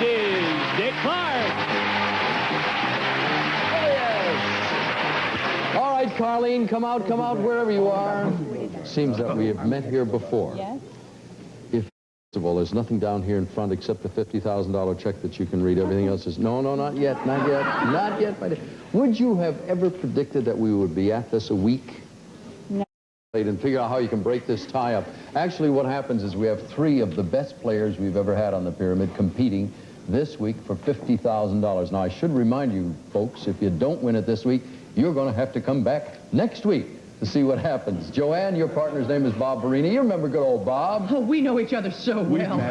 is Dick Clark. Oh, yes. All right, Carlene, come out, wherever you are. Seems that we have met here before. Yes. If, first of all, there's nothing down here in front except the $50,000 check that you can read. Everything else is, no, not yet, not yet. My dear. Would you have ever predicted that we would be at this a week? No. And figure out how you can break this tie up. Actually, what happens is we have 3 of the best players we've ever had on the pyramid competing this week for $50,000. Now, I should remind you, folks, if you don't win it this week, you're going to have to come back next week to see what happens. Joanne, your partner's name is Bob Verini. You remember good old Bob. Oh, we know each other so well.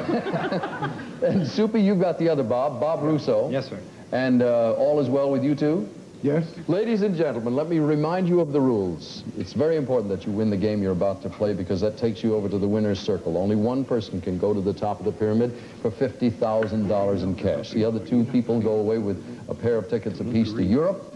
And Soupy, you've got the other Bob Russo. Yes, sir. And all is well with you two? Yes. Ladies and gentlemen, let me remind you of the rules. It's very important that you win the game you're about to play because that takes you over to the winner's circle. Only one person can go to the top of the pyramid for $50,000 in cash. The other 2 people go away with a pair of tickets apiece to Europe.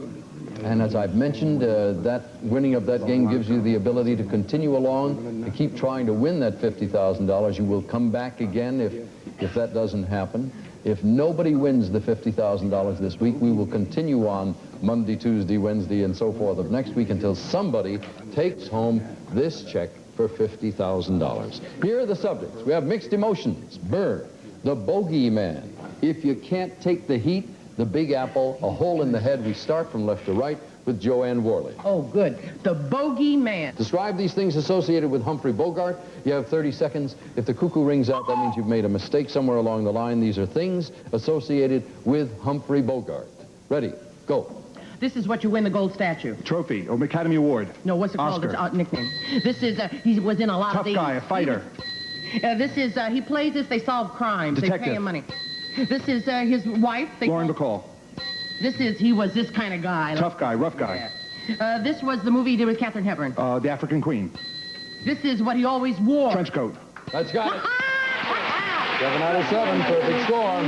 And as I've mentioned, that winning of that game gives you the ability to continue along, to keep trying to win that $50,000. You will come back again if that doesn't happen. If nobody wins the $50,000 this week, we will continue on Monday, Tuesday, Wednesday, and so forth of next week until somebody takes home this check for $50,000. Here are the subjects. We have mixed emotions, Burr, the bogeyman. If you can't take the heat, the Big Apple, a hole in the head. We start from left to right with Joanne Worley. Oh, good. The bogey man. Describe these things associated with Humphrey Bogart. You have 30 seconds. If the cuckoo rings out, that means you've made a mistake somewhere along the line. These are things associated with Humphrey Bogart. Ready, go. This is what you win the gold statue. Trophy, or Academy Award. No, what's it called? Oscar. It's nickname. This is, he was in a lot Tough of these. guy, a fighter. This is, he plays this, they solve crimes. Detective. They pay him money. This is his wife. Lauren Bacall. This is, he was this kind of guy. Tough guy, rough guy. Yeah. This was the movie he did with Katharine Hepburn. The African Queen. This is what he always wore. Trench coat. That's got it. 7 out of 7, perfect score.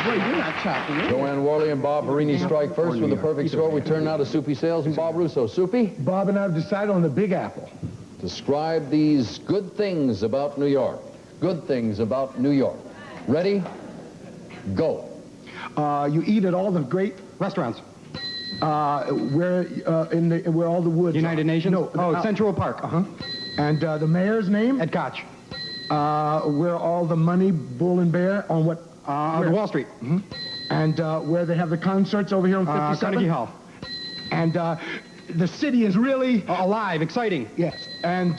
Boy, you're not chopping it. Joanne Worley and Bob Verini strike first with a perfect score. We turn now to Soupy Sales and Bob Russo. Soupy? Bob and I have decided on the Big Apple. Describe these good things about New York. Good things about New York. Ready? Go. You eat at all the great Restaurants. where all the woods. United Nations? No. Central Park. And the mayor's name? Ed Koch. Where all the money, Bull and Bear, on what? Wall Street. And where they have the concerts over here on 57th? Carnegie Hall. And the city is really... Alive, exciting. Yes. And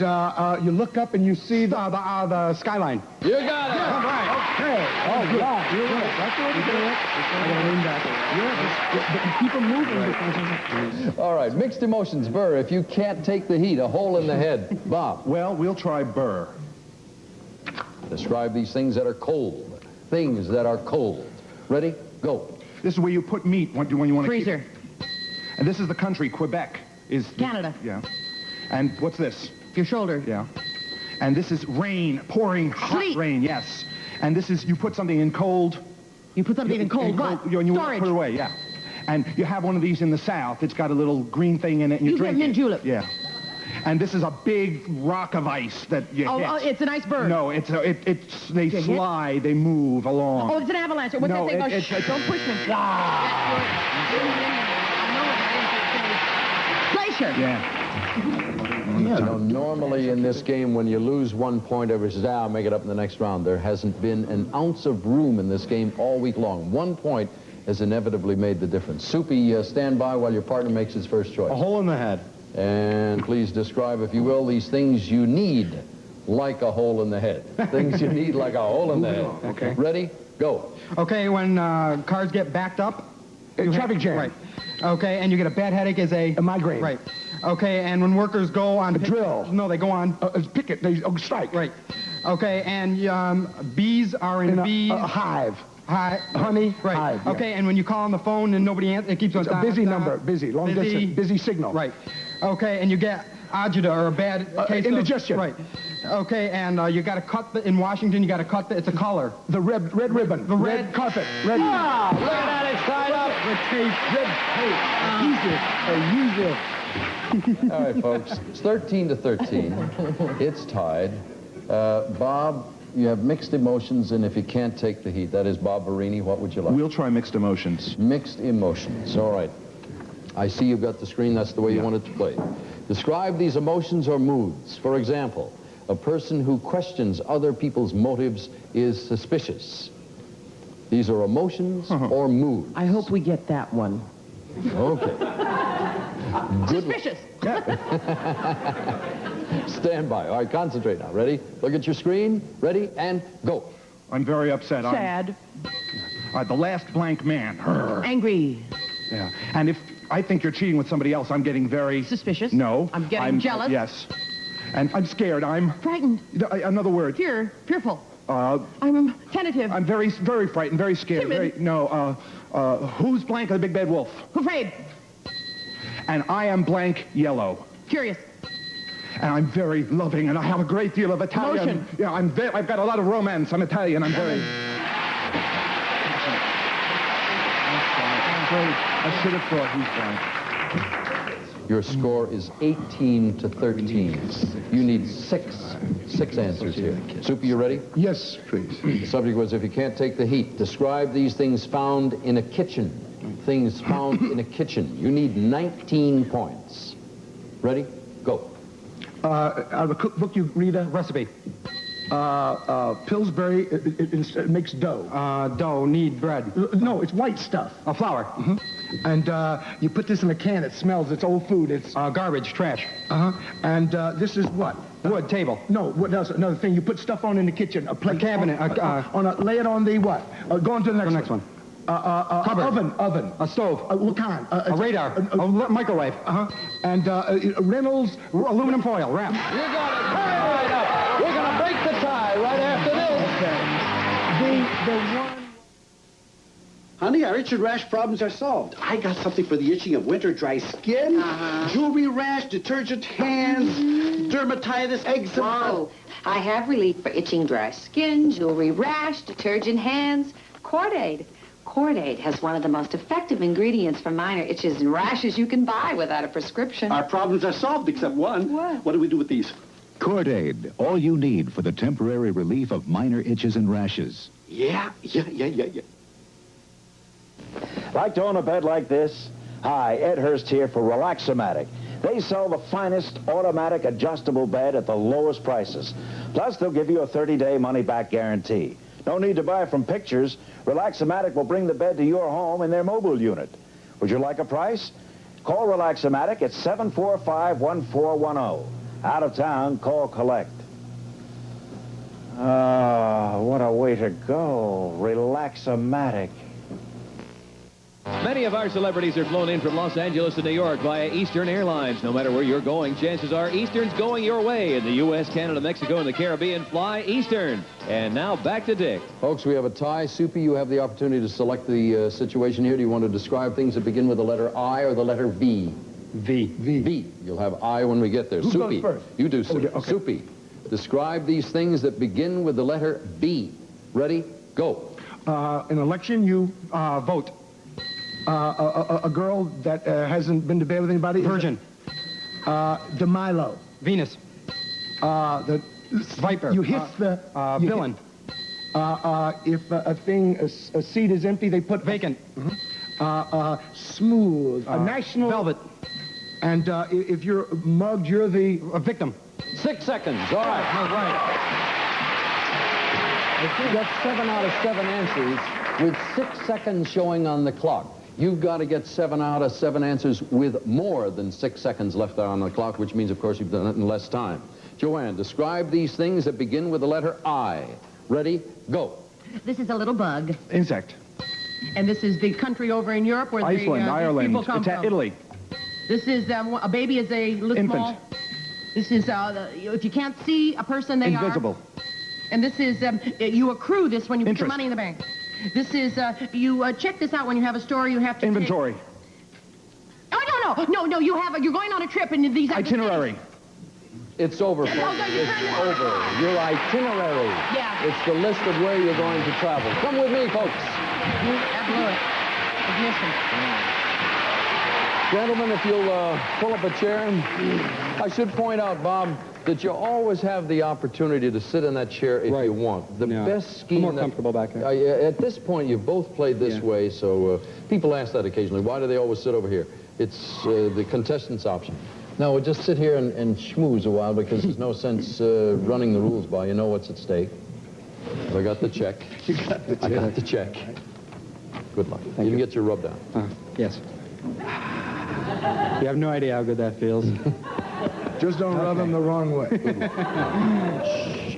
you look up and you see The skyline. You got it. All right. Okay. Oh, yeah. You're right. That's what we're doing. Yeah, keep them moving. All right, mixed emotions. Burr, if you can't take the heat, a hole in the head. Bob, Well, we'll try Burr. describe these things that are cold. Things that are cold. Ready? Go. This is where you put meat when you want to Freezer. And this is the country, Quebec. Is Canada. Yeah. And what's this? Your shoulder. Yeah. And this is rain, pouring hot Sleet. rain, yes. And this is, you put something in cold. You put something in cold. What? And you Storage. put it away, yeah. And you have one of these in the South. It's got a little green thing in it, and you You drink get mint it. julep. Yeah. And this is a big rock of ice that you hit. Oh, it's an iceberg. No, they You hit? slide, they move along. Oh, it's an avalanche. What's No, that thing? it- it- Don't push me. Glacier. Yeah. You know, normally in this game, when you lose 1 point, everybody says, I'll make it up in the next round. There hasn't been an ounce of room in this game all week long. 1 point has inevitably made the difference. Soupy, stand by while your partner makes his first choice. A hole in the head. And please describe, if you will, these things you need like a hole in the head. Things you need like a hole in the head. Okay. Ready? Go. Okay, when cars get backed up. Traffic jam. Right. Okay, and you get a bad headache as a... A migraine. Right. Okay, and when workers go on... drill. No, they go on... Picket. They strike. Right. Okay, and bees are in bees... A hive. Honey. Right. Hive, yeah. Okay, and when you call on the phone and nobody answers, it keeps on... It's a busy number. Busy. Long distance. Busy signal. Right. Okay, and you get agita or a bad case indigestion. Right. Okay, and you got to cut in Washington. You got to cut it's a color. The red ribbon. The red carpet. Red. Ah, look at that, it's tied up. Red tape. Use it. All right, folks, it's 13 to 13. It's tied. Bob, you have mixed emotions, and if you can't take the heat, that is Bob Verini, what would you like? We'll try mixed emotions. Mixed emotions. All right. I see you've got the screen. That's the way you want it to play. Describe these emotions or moods. For example, a person who questions other people's motives is suspicious. These are emotions or moods. I hope we get that one. Okay. Good. Suspicious. Stand by. All right, concentrate now. Ready? Look at your screen. Ready? And go. I'm very upset. Sad. The last blank man. Angry. Yeah. And if I think you're cheating with somebody else, I'm getting very... Suspicious. No. I'm getting jealous. Yes. And I'm scared. I'm... Frightened. Another word. Fearful. I'm tentative. I'm very, very frightened, very scared. Timid. Who's blank of the big bad wolf? Afraid. And I am blank yellow. Curious. And I'm very loving, and I have a great deal of Italian. Emotion. Yeah, I've got a lot of romance. I'm Italian. I'm very... I should have thought he's blank. Your score is 18 to 13. You need six answers here. Soupy, you ready? Yes, please. The subject was, if you can't take the heat, describe these things found in a kitchen. Things found in a kitchen. You need 19 points. Ready? Go. The cookbook you read a Recipe. Pillsbury, it makes dough. Dough, knead bread. No, it's white stuff. Flour. And you put this in a can. It smells. It's old food. It's Garbage, trash. And this is what? Wood, table. No, what else? Another thing. You put stuff on in the kitchen. A plate. A cabinet, lay it on the what? Go on to the next one. Cupboard. Oven. A stove. What kind? A radar. A microwave. And Reynolds. Aluminum foil, wrap. You got it. Right up. We're going to break the tie right after this. The one. Honey, our itch and rash problems are solved. I got something for the itching of winter dry skin, jewelry rash, detergent hands, dermatitis, eczema. Oh, I have relief for itching dry skin, jewelry rash, detergent hands, Cord-Aid. Cord-Aid has one of the most effective ingredients for minor itches and rashes you can buy without a prescription. Our problems are solved except one. What? What do we do with these? Cord-Aid, all you need for the temporary relief of minor itches and rashes. Yeah. Like to own a bed like this? Hi, Ed Hurst here for Relax-O-Matic. They sell the finest automatic adjustable bed at the lowest prices. Plus, they'll give you a 30-day money-back guarantee. No need to buy from pictures. Relax-O-Matic will bring the bed to your home in their mobile unit. Would you like a price? Call Relax-O-Matic at 745-1410. Out of town, call collect. What a way to go. Relax-O-Matic. Many of our celebrities are flown in from Los Angeles to New York via Eastern Airlines. No matter where you're going, chances are Eastern's going your way. In the U.S., Canada, Mexico, and the Caribbean, fly Eastern. And now back to Dick. Folks, we have a tie. Soupy, you have the opportunity to select the situation here. Do you want to describe things that begin with the letter I or the letter V? V. You'll have I when we get there. Who Soupy. goes first? You do, sir. Okay. Soupy. Describe these things that begin with the letter B. Ready? Go. An election, you Vote. a girl that hasn't been to bed with anybody. Virgin. DeMilo. Venus. The Viper. You hit Villain. If a seat is empty, they put Vacant. Smooth. A national. Velvet. And if you're mugged, you're the A victim. 6 seconds. All right. All right. If you got 7 out of 7 answers with 6 seconds showing on the clock, you've got to get 7 out of 7 answers with more than 6 seconds left on the clock, which means, of course, you've done it in less time. Joanne, describe these things that begin with the letter I. Ready? Go. This is a little bug. Insect. And this is the country over in Europe where Iceland, these Ireland, people come from. Italy. This is a baby is a little Infant. small. This is if you can't see a person, they Invisible. are. And this is you accrue this when you put your Interest. money in the bank. This is you check this out when you have a store. You have to Inventory. No. You're going on a trip and these are the Itinerary. It's over, folks. no, you It's turn it over. on. Your itinerary. Yeah. It's the list of where you're going to travel. Come with me, folks. That blew it. Ignition. Gentlemen, if you'll pull up a chair. I should point out, Bob, that you always have the opportunity to sit in that chair if you want. The best scheme... I'm more comfortable back here. At this point, you've both played this way, so people ask that occasionally. Why do they always sit over here? It's the contestant's option. Now, we'll just sit here and schmooze a while because there's no sense running the rules by. You know what's at stake. I got the check. I got the check. Good luck. You can get your rub down. Yes. You have no idea how good that feels. Just don't rub them the wrong way.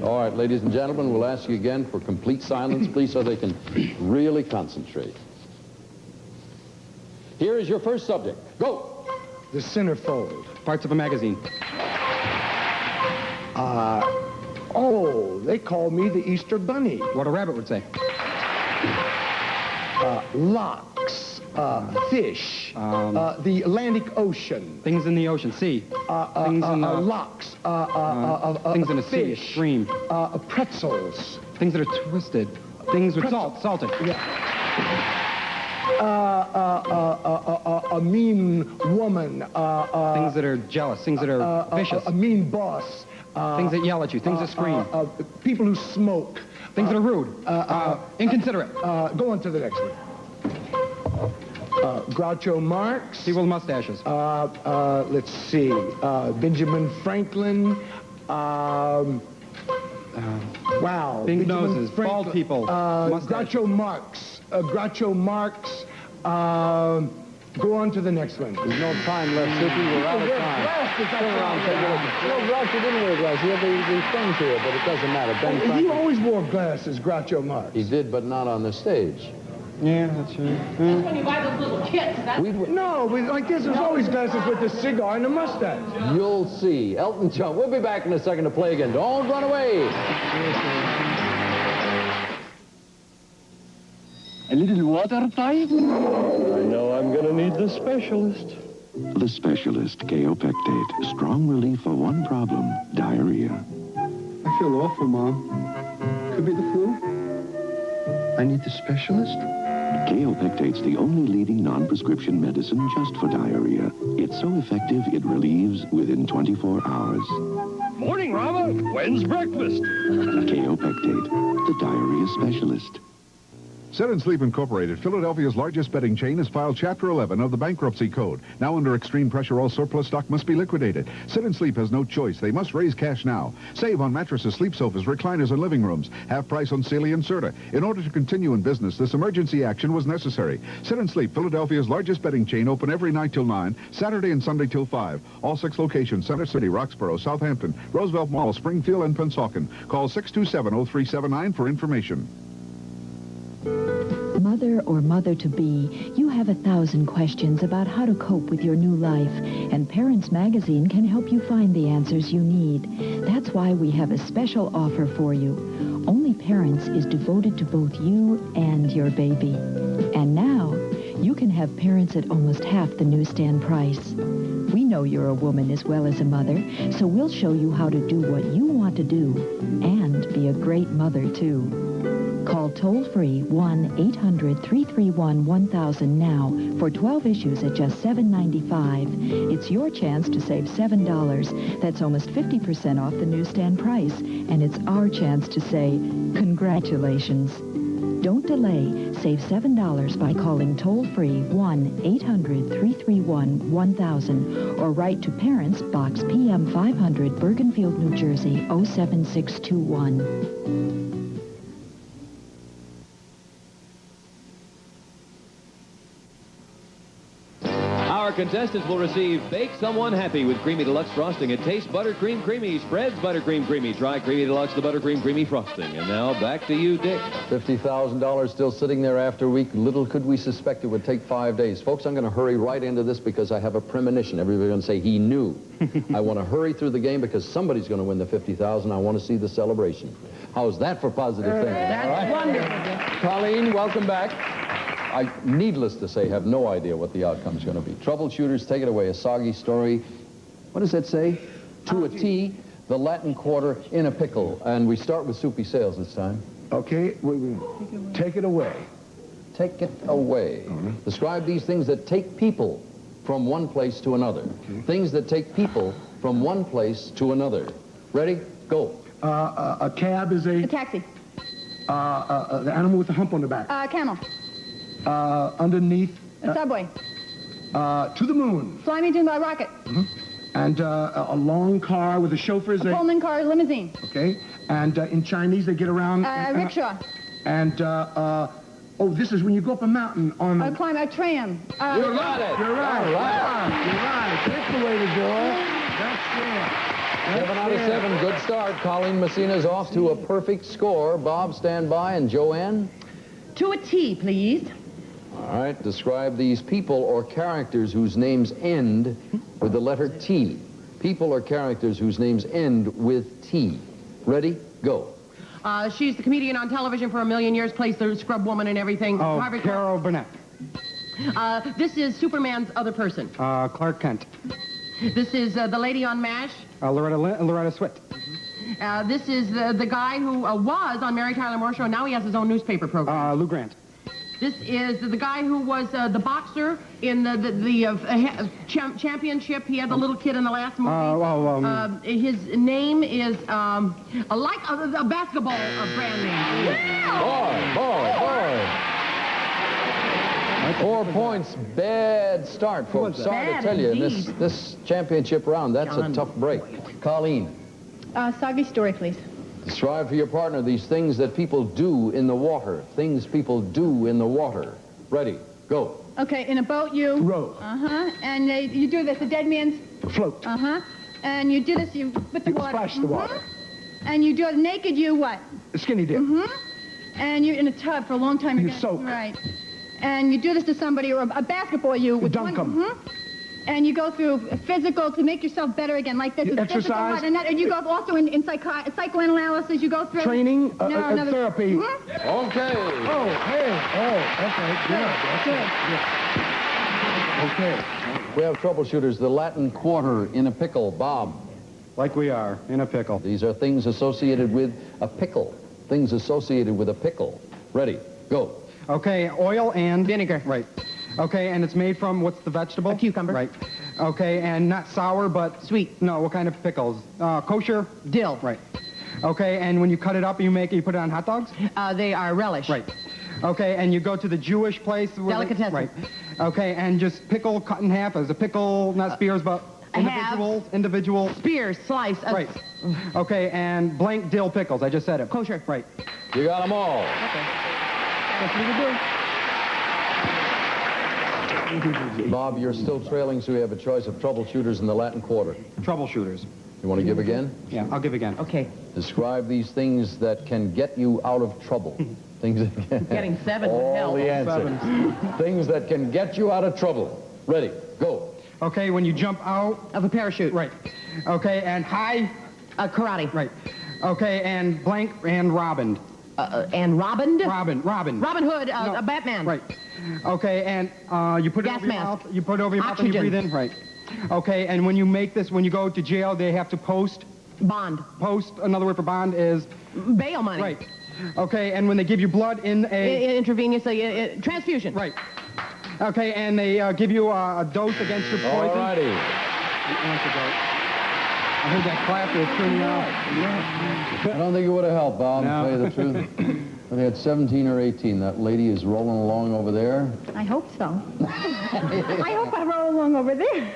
All right, ladies and gentlemen, we'll ask you again for complete silence, please, so they can really concentrate. Here is your first subject. Go! The centerfold. Parts of a magazine. Oh, they call me the Easter Bunny. What a rabbit would say. Locks. Fish. The Atlantic Ocean. Things in the ocean. Sea. Things in the... Locks. Things in a sea. Fish. Stream. Pretzels. Things that are twisted. Things with salt. Salted. Yeah. A mean woman. Things that are jealous. Things that are vicious. A mean boss. Things that yell at you. Things that scream. People who smoke. Things that are rude. Inconsiderate. Go on to the next one. Groucho Marx. People with mustaches. Let's see. Benjamin Franklin. Wow. Big Benjamin noses. Franklin. Bald people. Groucho Marx. Groucho Marx. Go on to the next one. There's no time left, Suki. We're out of time. Turn around, take a look. No, Groucho didn't wear glasses. He had these things here, but it doesn't matter. Ben He Franklin. always wore glasses, Groucho Marx. He did, but not on the stage. Yeah, that's right. That's when you buy those little kits. No, like this, there's always glasses with the cigar and the mustache. You'll see. Elton John. We'll be back in a second to play again. Don't run away. A little water pipe? I know I'm going to need the specialist. The specialist, Kaopectate. Strong relief for one problem, diarrhea. I feel awful, Mom. Could be the flu. I need the specialist? Kaopectate's the only leading non-prescription medicine just for diarrhea. It's so effective, it relieves within 24 hours. Morning, Rama. When's breakfast? Kaopectate, the diarrhea specialist. Sit and Sleep Incorporated, Philadelphia's largest bedding chain, has filed Chapter 11 of the Bankruptcy Code. Now under extreme pressure, all surplus stock must be liquidated. Sit and Sleep has no choice. They must raise cash now. Save on mattresses, sleep sofas, recliners, and living rooms. Half price on Sealy and Serta. In order to continue in business, this emergency action was necessary. Sit and Sleep, Philadelphia's largest bedding chain, open every night till 9, Saturday and Sunday till 5. All 6 locations, Center City, Roxborough, Southampton, Roosevelt Mall, Springfield, and Pennsauken. Call 627-0379 for information. Mother or mother-to-be, you have 1,000 questions about how to cope with your new life, and Parents Magazine can help you find the answers you need. That's why we have a special offer for you. Only Parents is devoted to both you and your baby. And now, you can have Parents at almost half the newsstand price. We know you're a woman as well as a mother, so we'll show you how to do what you want to do and be a great mother, too. Call toll-free 1-800-331-1000 now for 12 issues at just $7.95. It's your chance to save $7. That's almost 50% off the newsstand price. And it's our chance to say, congratulations. Don't delay. Save $7 by calling toll-free 1-800-331-1000 or write to Parents, Box PM 500, Bergenfield, New Jersey, 07621. Our contestants will receive Bake Someone Happy with Creamy Deluxe Frosting. It tastes Buttercream Creamy, spreads Buttercream Creamy. Try Creamy Deluxe, the Buttercream Creamy Frosting. And now back to you, Dick. $50,000 still sitting there after a week. Little could we suspect it would take 5 days. Folks, I'm going to hurry right into this because I have a premonition. Everybody's going to say he knew. I want to hurry through the game because somebody's going to win the $50,000. I want to see the celebration. How's that for positive thinking? That's wonderful. Colleen, welcome back. I, needless to say, have no idea what the outcome's going to be. Troubleshooters, take it away. A soggy story. What does that say? To a T, the Latin Quarter in a pickle. And we start with Soupy Sales this time. Okay, take it away. Take it away. Describe these things that take people from one place to another. Things that take people from one place to another. Ready? Go. A cab is A taxi. the animal with the hump on the back. Camel. Underneath. A subway. To the moon. Fly me to a rocket. And a long car with the chauffeurs. A Pullman car, limousine. Okay. And in Chinese, they get around. Rickshaw. And, this is when you go up a mountain on the... Climb a tram. You got it. You're right. All right. You're right. That's the way to do it. That's it. 7 out of 7. Good start. Colleen Messina's off to a perfect score. Bob, stand by. And Joanne? To a T, please. All right. Describe these people or characters whose names end with the letter T. People or characters whose names end with T. Ready? Go. She's the comedian on television for a million years, plays the scrub woman and everything. Oh, Carol Burnett. This is Superman's other person. Clark Kent. This is the lady on MASH. Loretta Swit. This is the guy who was on Mary Tyler Moore Show. Now he has his own newspaper program. Lou Grant. This is the guy who was the boxer in the championship. He had the little kid in the last movie. His name is like a basketball brand name. Boy. 4 points. Bad start, folks. Sorry to tell you, in this championship round, that's a tough break. Colleen. Soggy story, please. Describe for your partner these things that people do in the water. Things people do in the water. Ready? Go. Okay, in a boat you... Row. And you do this, a dead man's... Float. And you do this, you with the water. Splash the water. And you do it naked, you what? Skinny dip. And you're in a tub for a long time. You soak. Right. And you do this to somebody, or a basketball, you dunk them. And you go through physical to make yourself better again, like this. Exercise. And you go also in psychoanalysis, you go through... Training, therapy. Okay. Oh, okay. Okay. We have troubleshooters. The Latin Quarter in a pickle. Bob. Like we are, in a pickle. These are things associated with a pickle. Things associated with a pickle. Ready? Go. Okay, oil and... Vinegar. Right. Okay, and it's made from, what's the vegetable? A cucumber. Right. Okay, and not sour, but... Sweet. No, what kind of pickles? Kosher? Dill. Right. Okay, and when you cut it up, you put it on hot dogs? They are relish. Right. Okay, and you go to the Jewish place... Delicatessen. Right. Okay, and just pickle cut in half as a pickle, not spears, but individual... Spears, slice. Right. Okay, and blank dill pickles. I just said it. Kosher. Right. You got them all. Okay. That's what we do. Bob, you're still trailing, so we have a choice of troubleshooters in the Latin Quarter. Troubleshooters. You want to give again? Yeah, I'll give again. Okay. Describe these things that can get you out of trouble. Things that can... Getting 7 would help. All the answers. Things that can get you out of trouble. Ready, go. Okay, when you jump out... Of a parachute. Right. Okay, and high... Karate. Right. Okay, and blank and robin. And Robin? Robin. Robin Hood, a Batman. Right. Okay, and you put it Gas over your mask. mouth. You put it over your mouth and you Oxygen. breathe in. Right. Okay, and when you make this, when you go to jail, they have to post. Bond. Post, another word for bond is? Bail money. Right. Okay, and when they give you blood in a... Intravenously, transfusion. Right. Okay, and they give you a dose against your poison. All righty. The antidote. I heard that clap was turning out. I don't think it would have helped, Bob, No. to tell you the truth. But he had 17 or 18. That lady is rolling along over there. I hope so. I hope I roll along over there.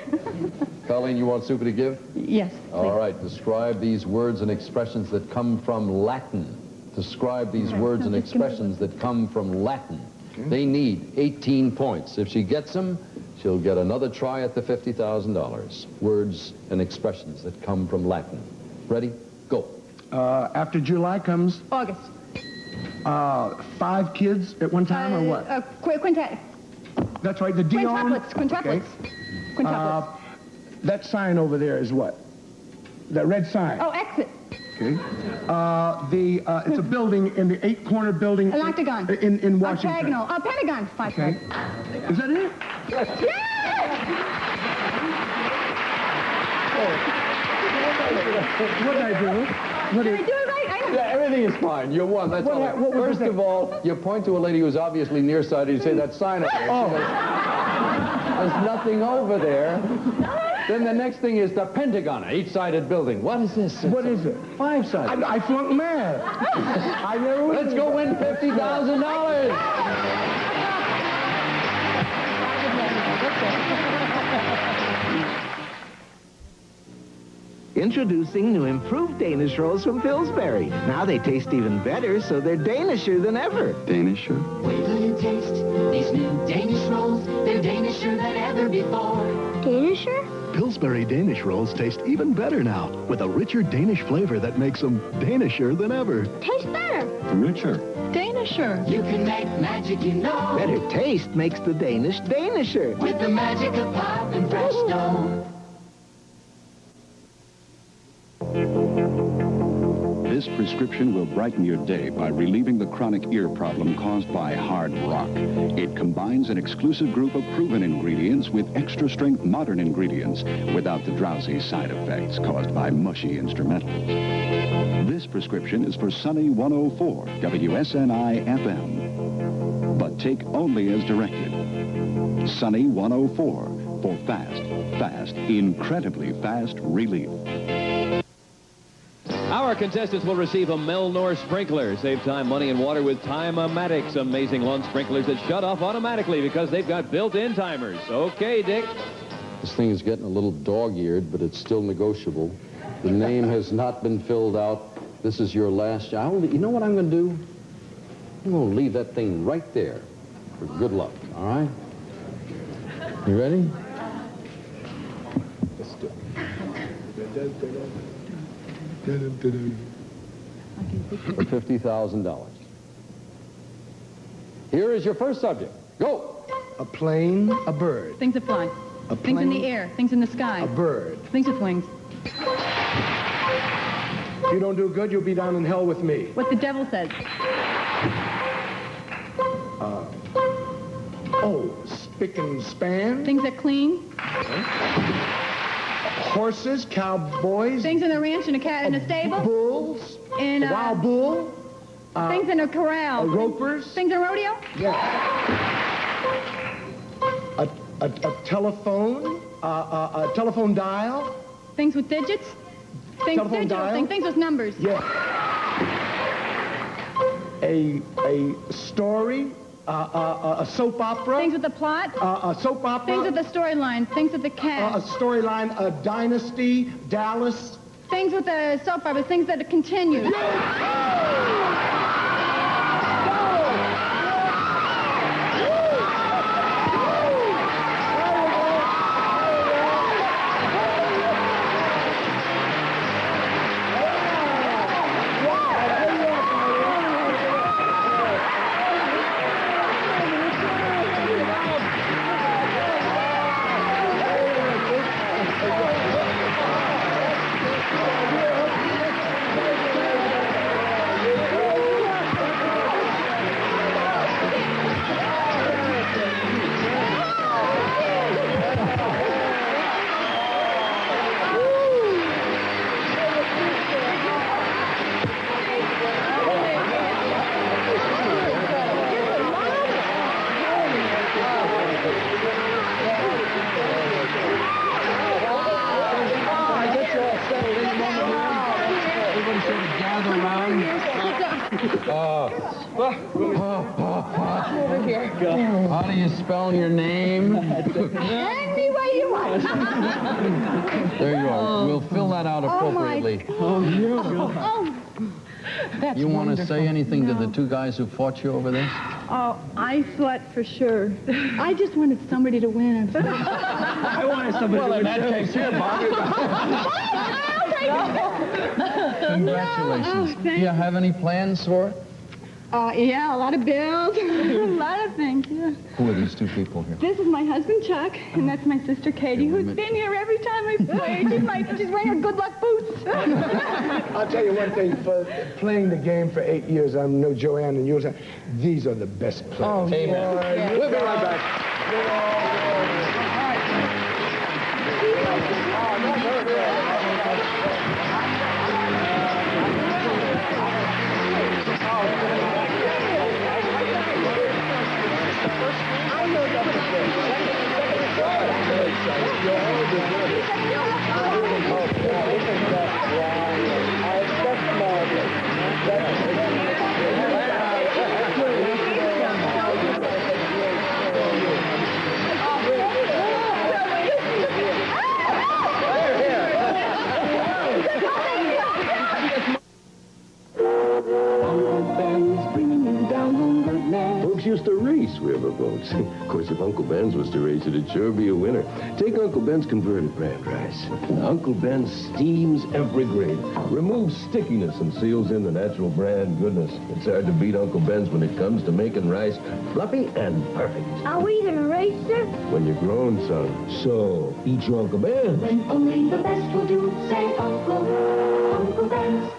Colleen, you want Super to give? Yes. All right. Describe these words and expressions that come from Latin. Describe these words and expressions that come from Latin. They need 18 points. If she gets them, she'll get another try at the $50,000. Words and expressions that come from Latin. Ready? Go. After July comes... August. 5 kids at one time, or what? Quintet. That's right, the Dion... Quintuplets. Quintuplets. That sign over there is what? That red sign. Oh, exit. Okay. It's a building in the 8-corner building... An octagon. In Washington. Octagonal. Pentagon. 5 Okay. Is that it? What did I do? Did I do it right? Yeah, everything is fine. You won. That's all. First of all, you point to a lady who's obviously nearsighted. You say that sign up there. There's nothing over there. Then the next thing is the Pentagon, an 8-sided building. What is this? What is it? 5-sided. I flunked math. I never. Let's go win $50,000. Introducing new improved Danish rolls from Pillsbury. Now they taste even better, so they're Danisher than ever. Danisher? Wait till you taste these new Danish rolls. They're Danisher than ever before. Danisher? Pillsbury Danish rolls taste even better now, with a richer Danish flavor that makes them Danisher than ever. Tastes better. Richer. Danisher. You can make magic, you know. Better taste makes the Danish Danisher. With the magic of pop and fresh dough. This prescription will brighten your day by relieving the chronic ear problem caused by hard rock. It combines an exclusive group of proven ingredients with extra-strength modern ingredients without the drowsy side effects caused by mushy instrumentals. This prescription is for Sunny 104, WSNI-FM. But take only as directed. Sunny 104 for fast, incredibly fast relief. Our contestants will receive a Melnor sprinkler. Save time, money, and water with Time-O-Matics. Amazing lawn sprinklers that shut off automatically because they've got built-in timers. Okay, Dick. This thing is getting a little dog-eared, but it's still negotiable. The name has not been filled out. This is your last shot. You know what I'm going to do? I'm going to leave that thing right there for good luck, all right? You ready? Let's do it. For $50,000. Here is your first subject. Go. A plane, a bird. Things that fly. A Things in plane, the air. Things in the sky. a bird. Things with wings. If you don't do good, you'll be down in hell with me. What the devil says. Spick and span. Things that clean. Horses, cowboys. Things in a ranch and a cat in a stable. Bulls. In a wild bull. Things in a corral. Ropers. Things in rodeo. Yeah. A telephone. A telephone dial. Things with digits. Things Telephone digital. dial. Things with numbers. Yeah. A story. A soap opera. Things with the plot. A soap opera. Things with the storyline. Things with the cast. A storyline. A dynasty. Dallas. Things with the soap opera. Things that continue. Over here. How do you spell your name? Any way you want. There you are. We'll fill that out appropriately. That's You want to wonderful. say anything to the two guys who fought you over this? Oh, I fought for sure. I just wanted somebody to win. I wanted somebody Well, in that case, here, Bob. Congratulations. Oh, Do you have any plans for it? Yeah, a lot of bills, a lot of things, yeah. Who are these two people here? This is my husband, Chuck, and that's my sister, Katie, who's been here every time we play. She's wearing her good luck boots. I'll tell you one thing. For playing the game for 8 years, I know Joanne and you. These are the best players. Oh, amen. Yeah. We'll be right back. I know that. used to race riverboats. Of course, if Uncle Ben's was to race it, it'd sure be a winner. Take Uncle Ben's converted brand rice. Uncle Ben's steams every grade, removes stickiness, and seals in the natural brand goodness. It's hard to beat Uncle Ben's when it comes to making rice fluffy and perfect. Are we the racer? When you're grown, son. So, eat your Uncle Ben. When only the best will do, say Uncle Ben's.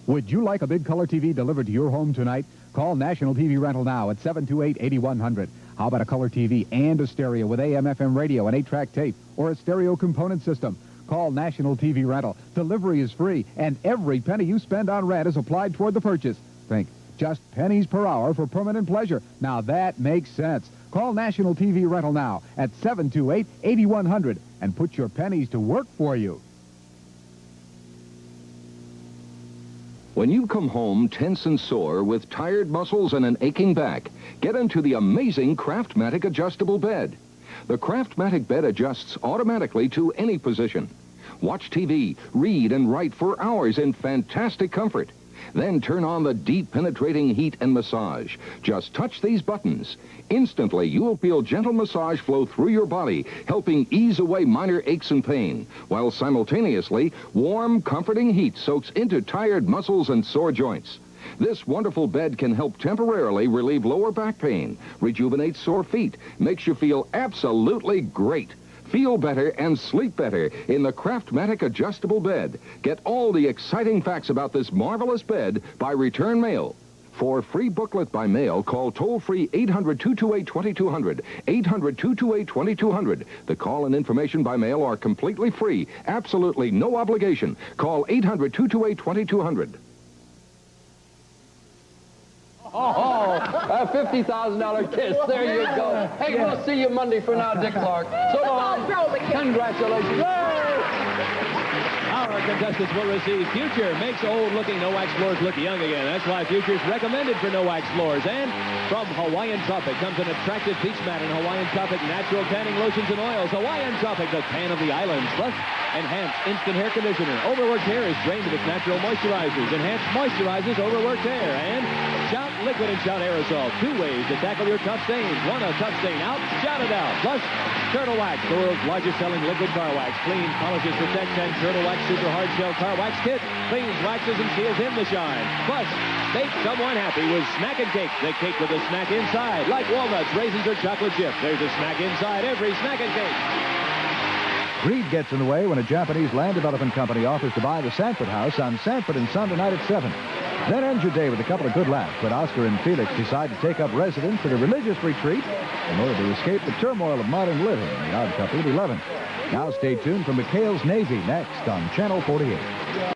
Would you like a big color TV delivered to your home tonight? Call National TV Rental now at 728-8100. How about a color TV and a stereo with AM/FM radio and 8-track tape or a stereo component system? Call National TV Rental. Delivery is free, and every penny you spend on rent is applied toward the purchase. Think, just pennies per hour for permanent pleasure. Now that makes sense. Call National TV Rental now at 728-8100 and put your pennies to work for you. When you come home tense and sore with tired muscles and an aching back, get into the amazing Craftmatic adjustable bed. The Craftmatic bed adjusts automatically to any position. Watch TV, read, and write for hours in fantastic comfort. Then turn on the deep penetrating heat and massage. Just touch these buttons. Instantly, you will feel gentle massage flow through your body, helping ease away minor aches and pain, while simultaneously, warm, comforting heat soaks into tired muscles and sore joints. This wonderful bed can help temporarily relieve lower back pain, rejuvenate sore feet, makes you feel absolutely great. Feel better and sleep better in the Craftmatic adjustable bed. Get all the exciting facts about this marvelous bed by return mail. For free booklet by mail, call toll-free 800-228-2200, 800-228-2200. The call and information by mail are completely free, absolutely no obligation. Call 800-228-2200. Oh, a $50,000 kiss. There you go. Hey, we'll see you Monday for now, Dick Clark. So long. Congratulations. Our contestants will receive Future. Makes old-looking no-wax floors look young again. That's why Future's recommended for no-wax floors. And from Hawaiian Tropic comes an attractive beach mat and Hawaiian Tropic natural tanning lotions and oils. Hawaiian Tropic, the tan of the islands. Plus, Enhanced Instant Hair Conditioner. Overworked hair is drained of its natural moisturizers. Enhanced moisturizes overworked hair. And Shout Liquid and Shout Aerosol. 2 ways to tackle your tough stains. One, a tough stain out, shout it out. Plus, Turtle Wax, the world's largest selling liquid car wax. Clean, polishes, protects, and Turtle Wax Super Hard Shell Car Wax Kit cleans, waxes, and seals in the shine. Plus, make someone happy with Snack and Cake. The cake with a snack inside. Like walnuts, raisins, or chocolate chip. There's a snack inside every Snack and Cake. Greed gets in the way when a Japanese land development company offers to buy the Sanford House on Sanford and Son tonight at 7. Then end your day with a couple of good laughs when Oscar and Felix decide to take up residence at a religious retreat in order to escape the turmoil of modern living. The Odd Couple at 11. Now stay tuned for McHale's Navy next on Channel 48.